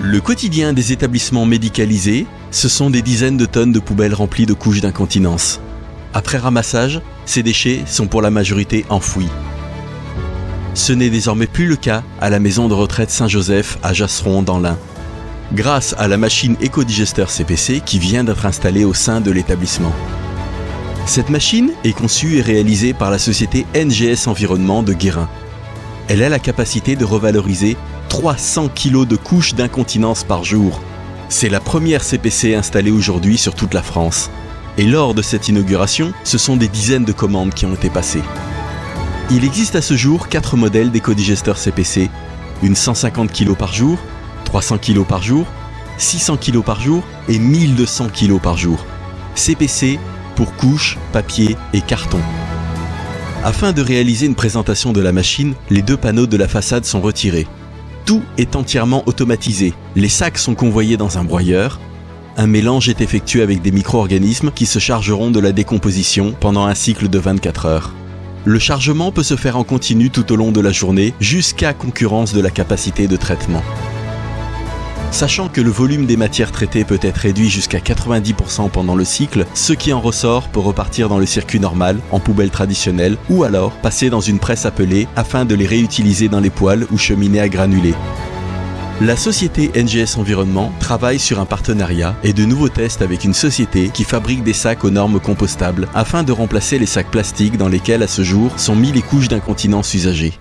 Le quotidien des établissements médicalisés, ce sont des dizaines de tonnes de poubelles remplies de couches d'incontinence. Après ramassage, ces déchets sont pour la majorité enfouis. Ce n'est désormais plus le cas à la maison de retraite Saint-Joseph à Jasseron dans l'Ain. Grâce à la machine écodigesteur CPC qui vient d'être installée au sein de l'établissement. Cette machine est conçue et réalisée par la société NGS Environnement de Guérin. Elle a la capacité de revaloriser 300 kg de couches d'incontinence par jour. C'est la première CPC installée aujourd'hui sur toute la France. Et lors de cette inauguration, ce sont des dizaines de commandes qui ont été passées. Il existe à ce jour 4 modèles d'écodigesteurs CPC, une 150 kg par jour, 300 kg par jour, 600 kg par jour et 1200 kg par jour. CPC pour couches, papier et carton. Afin de réaliser une présentation de la machine, les 2 panneaux de la façade sont retirés. Tout est entièrement automatisé. Les sacs sont convoyés dans un broyeur. Un mélange est effectué avec des micro-organismes qui se chargeront de la décomposition pendant un cycle de 24 heures. Le chargement peut se faire en continu tout au long de la journée jusqu'à concurrence de la capacité de traitement. Sachant que le volume des matières traitées peut être réduit jusqu'à 90% pendant le cycle, ce qui en ressort peut repartir dans le circuit normal, en poubelle traditionnelle, ou alors passer dans une presse à peler afin de les réutiliser dans les poêles ou cheminées à granulés. La société NGS Environnement travaille sur un partenariat et de nouveaux tests avec une société qui fabrique des sacs aux normes compostables afin de remplacer les sacs plastiques dans lesquels à ce jour sont mis les couches d'incontinence usagées.